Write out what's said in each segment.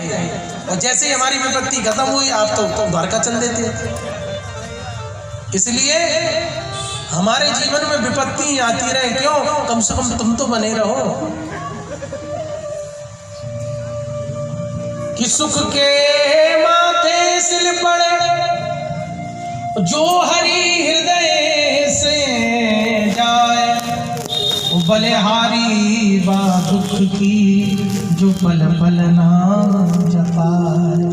जाएगी। और जैसे ही हमारी विपत्ति खत्म हुई आप तो द्वारका चल देते। इसलिए हमारे जीवन में विपत्ति आती रहे, क्यों? कम से कम तुम तो बने रहो कि सुख के माथे सिल पड़े जो हरि हृदय से जाए, बलिहारी बा दुख की जो पल पल नाम जपाए।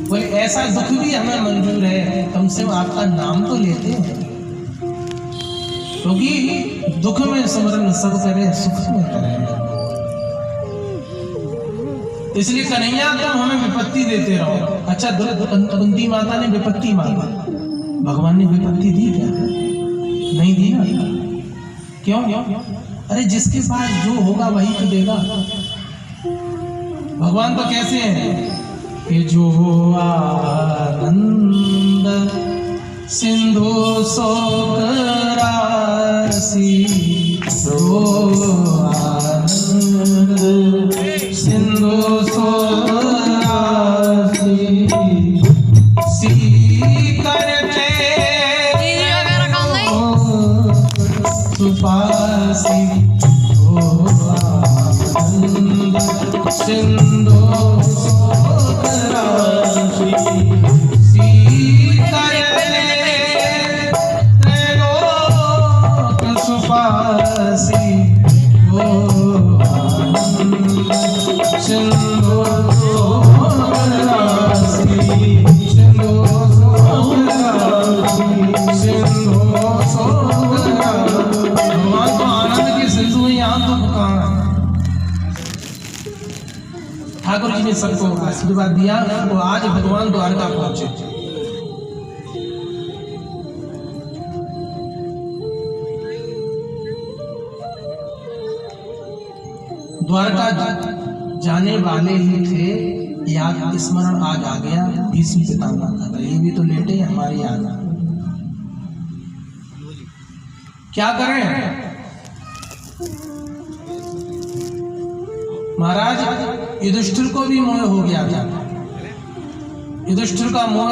बोले ऐसा दुख भी हमें मंजूर है, कम से कम आपका नाम तो लेते हैं, क्योंकि दुख में स्मरण सब करे सुख में करे। इसलिए कन्हैया तुम हमें विपत्ति देते रहो। अच्छा, कुंती माता ने विपत्ति मांगी, भगवान ने विपत्ति दी क्या? नहीं दी ना। क्यों? अरे जिसके पास जो होगा वही तो देगा। भगवान तो कैसे हैं कि जो आनंद सिंधु शोक राशि, जो आनंद सिंधु शोक राशि सी करते सुपासी, जो आनंद सिंधु शोक राशि सी करते त्रैलोक सुपासी, जो आनंद सिंधु शोक राशि, सिंधु शोक राशि, सिंधु शोक राशि। भगवान तो आनंद के सिंधु यहाँ तो पुकार। ठाकुर जी ने सबको आशीर्वाद दिया, तो आज भगवान द्वारका पहुंचे। द्वारका जाने वाले ही थे, याद स्मरण आज आ गया भीष्म पितामह का। ये भी तो लेटे हमारी याद। क्या करें महाराज? युधिष्ठिर को भी मोह हो गया था। युधिष्ठिर का मोह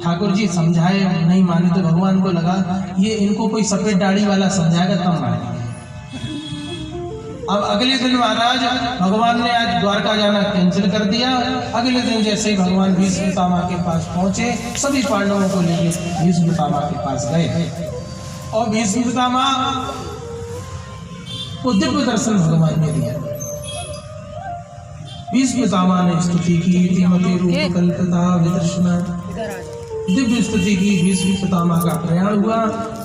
ठाकुर जी समझाए, नहीं माने तो भगवान को लगा ये इनको कोई सफेद दाढ़ी वाला समझाएगा तब माने। अब अगले दिन महाराज भगवान ने आज द्वारका जाना कैंसिल कर दिया। अगले दिन जैसे ही भगवान भीष्म पितामह के पास पहुंचे, सभी पांडवों को लेकर भीष्म पितामह के पास गए और भीष्म पितामह को दिव्य दर्शन भगवान ने दिया। भीष्म पितामह ने स्तुति की, मते रूप कल्पता विदर्शना, दिव्य स्तुति की। भीष्म पितामह का प्रयाण हुआ।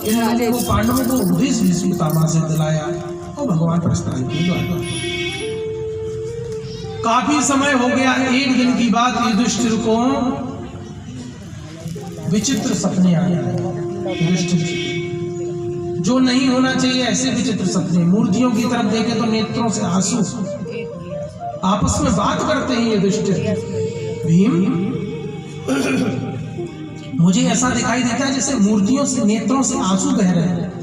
इन लोगों को पांडवों को उपदेश भीष्म पितामह से दिलाया और भगवान प्रस्थान किए द्वारका। काफी समय हो गया। एक दिन की बात, युधिष्ठिर को विचित्र सपने आए। युधिष्ठिर जो नहीं होना चाहिए ऐसे विचित्र सपने, मूर्तियों की तरफ देखे तो नेत्रों से आंसू। आपस में बात करते हैं युधिष्ठिर, भीम मुझे ऐसा दिखाई देता है जैसे मूर्तियों से नेत्रों से आंसू बह रहे हैं।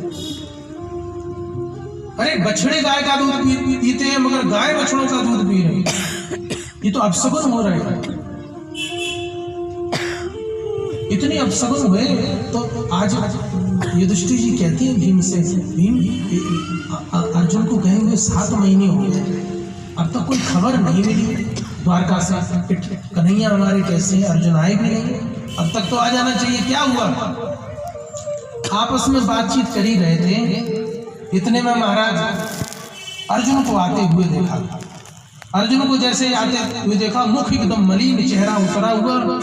अरे बछड़े गाय का दूध पीते हैं मगर गाय बछड़ों का दूध पी रही है, ये तो अपशगुन हो रहे हैं। इतने अपशगुन हुए तो आज युधिष्ठिर जी कहते हैं भीम से, भीम अर्जुन को गए हुए 7 महीने हो गए, अब तक कोई खबर नहीं मिली द्वारका से। कन्हैया हमारे कैसे हैं? अर्जुन आए भी नहीं, अब तक तो आ जाना चाहिए। क्या हुआ? आपस में बातचीत कर ही रहे थे। इतने में महाराज अर्जुन को आते हुए देखा। अर्जुन को जैसे आते हुए देखा, मुख एकदम मलिन, चेहरा उतरा हुआ।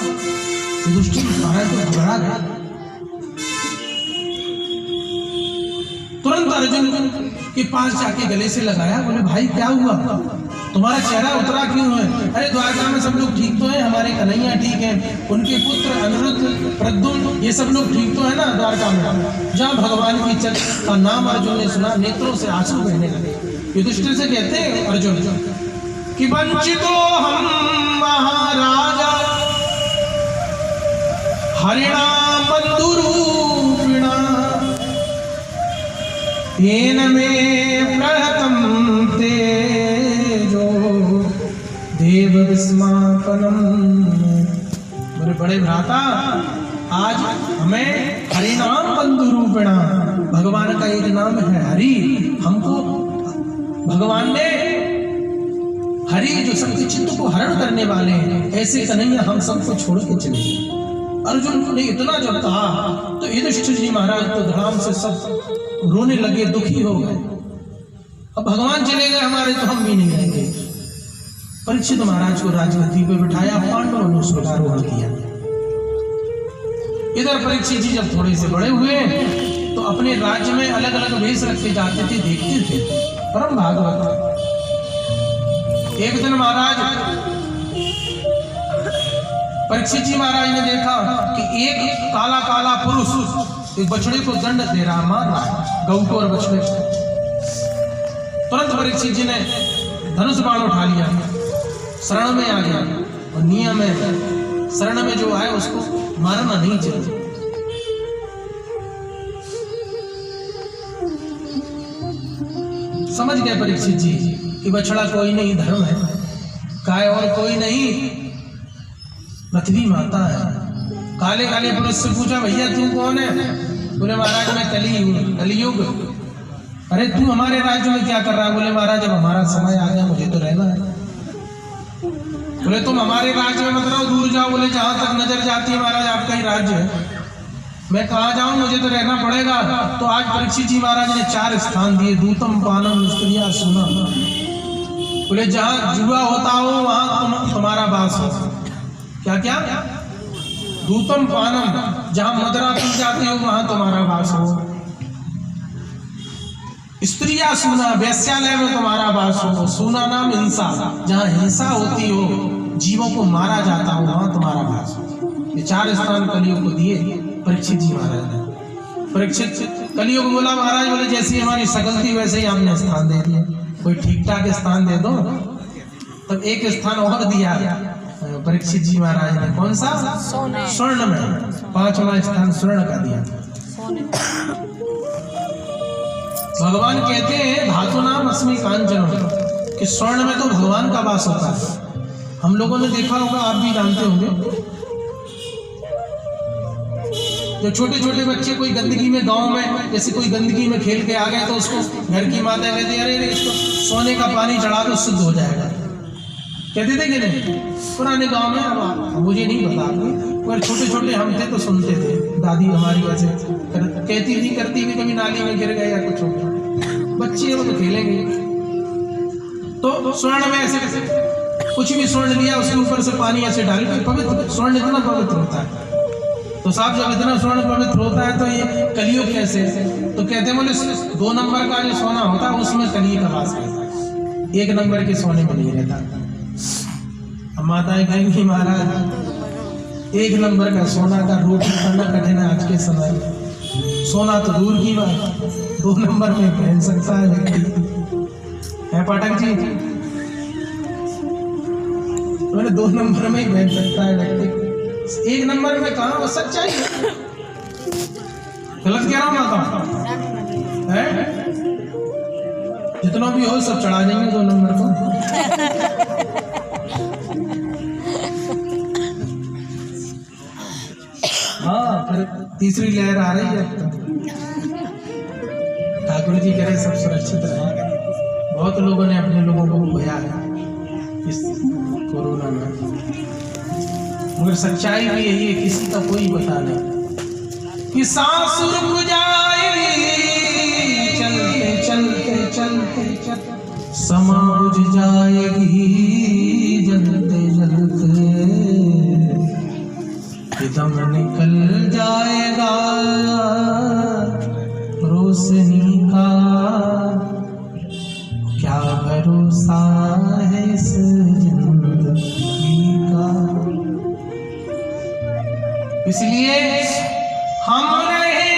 युधिष्ठिर महाराज को घबरा गया। तुरंत अर्जुन के पास जाके गले से लगाया, बोले भाई क्या हुआ, तुम्हारा चेहरा उतरा क्यों है? अरे द्वारका में सब लोग ठीक तो हैं, हमारे कन्हैया ठीक हैं, उनके पुत्र अनिरुद्ध प्रद्युम्न ये सब लोग ठीक तो है ना द्वारका में। जहाँ भगवान की चल का नाम अर्जुन ने सुना, नेत्रों से आंसू बहने लगे। युधिष्ठिर से कहते हैं अर्जुन कि वंचितो हम महाराजा हरिणा बंधुरूपिणा येन में प्रहतम तेजो देव विस्मापनम। बोले बड़े भ्राता, आज हमें हरि नाम बंधु रूपिणा, भगवान का एक नाम है हरि, हमको भगवान ने हरि जो सबके चित्त को हरण करने वाले हैं, ऐसे कन्हैया हम सबको छोड़ के चले गए। अर्जुन ने इतना जब कहा तो युधिष्ठिर जी महाराज तो धड़ाम से सब रोने लगे, दुखी हो गए। अब भगवान चले गए हमारे तो हम भी नहीं रहेंगे। परीक्षित महाराज को राजगद्दी पे बिठाया, पांडवों ने उसको आरोहण किया। इधर परीक्षित जी जब थोड़े से बड़े हुए तो अपने राज्य में अलग अलग वेश रखे जाते थे, देखते थे, परम भागवत। एक दिन महाराज परीक्षित जी महाराज ने देखा कि एक काला काला पुरुष एक बछड़े को दंड दे रहा, मार रहा है, गऊ को और बछड़े को। तुरंत परीक्षित जी ने धनुष बाण उठा लिया, शरण में आ गया, और नियम है शरण में जो आए उसको मारना नहीं चाहिए। समझ गए परीक्षित जी कि बछड़ा कोई नहीं, धर्म है, गाय और कोई नहीं, पृथ्वी माता है। काले काले पुरुष से पूछा, भैया तू कौन है? बोले महाराज मैं कली हूँ, कलियुग। अरे तू हमारे राज्य में क्या कर रहा है? बोले महाराज अब हमारा समय आ गया, मुझे तो रहना है। बोले तुम हमारे राज्य में मत रहो, दूर जाओ। बोले जहां तक नजर जाती है महाराज आपका ही राज्य है, मैं कहाँ जाऊं, मुझे तो रहना पड़ेगा। तो आज परीक्षित जी महाराज ने 4 स्थान दिए, दूतम पानम स्त्रिया सुना। बोले जहां जुआ होता हो वहां तुम्हारा वास हो। क्या क्या? दूतम पानम, जहां मदरा पी जाती हो वहां तुम्हारा वास हो। स्त्रिया सुना, वेश्यालय में तुम्हारा वास हो। सुना नाम हिंसा, जहां हिंसा होती हो, जीवों को मारा जाता हो, वहां तुम्हारा वास हो। ये 4 स्थान कलियुग को दिए परीक्षित जी महाराज ने। परीक्षित कलियुग बोला महाराज, बोले जैसी हमारी शकल थी वैसे ही हमने स्थान दे दिया, कोई ठीक ठाक स्थान दे दो। तब एक स्थान और दिया परीक्षित जी महाराज ने, कौन सा? स्वर्ण में, 5वां स्थान स्वर्ण का दिया। भगवान कहते हैं धातु नाम अस्मि कांचन, कि स्वर्ण में तो भगवान का वास होता है। हम लोगों ने देखा होगा, आप भी जानते होंगे, जो छोटे छोटे बच्चे कोई गंदगी में, गांव में जैसे कोई गंदगी में खेल के आ गए तो उसको घर की माता कहती है अरे इसको सोने का पानी चढ़ा दो शुद्ध हो जाएगा। कहते थे कि नहीं? पुराने गांव में, अब मुझे नहीं पता, पर छोटे छोटे हम थे तो सुनते थे, दादी हमारी ऐसे कहती थी, करती भी, कभी नाली में गिर गए या कुछ हो गया, बच्चे वो तो खेलेंगे। तो स्वर्ण में ऐसे कुछ भी स्वर्ण लिया, उसके ऊपर से पानी ऐसे डाल के, पवित्र स्वर्ण इतना पवित्र होता है। तो साहब जब इतना स्वर्ण पवित्र होता है तो ये कलियुग कैसे? तो कहते बोले 2 नंबर का जो सोना होता है उसमें कली का वास रहता है, 1 नंबर के सोने में नहीं रहता। अब माताएं कहेंगी महाराज 1 नंबर का सोना का रोटी करना कठिन है आज के समय में। सोना तो दूर की बात, 2 नंबर में पहन सकता है व्यक्ति, है पाठक जी? मैंने 2 नंबर में ही पहन सकता है व्यक्ति, 1 नंबर में कहा? वो सच्चाई है, गलत कह रहा हूं माता है? जितना भी हो सब चढ़ा देंगे 2 नंबर को। हाँ, फिर तीसरी लहर आ रही है। ठाकुर जी कह रहे सब सुरक्षित रहे। बहुत लोगों ने अपने लोगों को खोया है इस कोरोना में, मगर सच्चाई भी यही है, किसी का कोई पता नहीं कि सांस रुक जाएगी, चलते चलते चलते चलते समा बुझ जाएगी, जलते जलते दम निकल जाएगा रोशनी का, क्या भरोसा है इस जिंदगी का। इसलिए हम रहे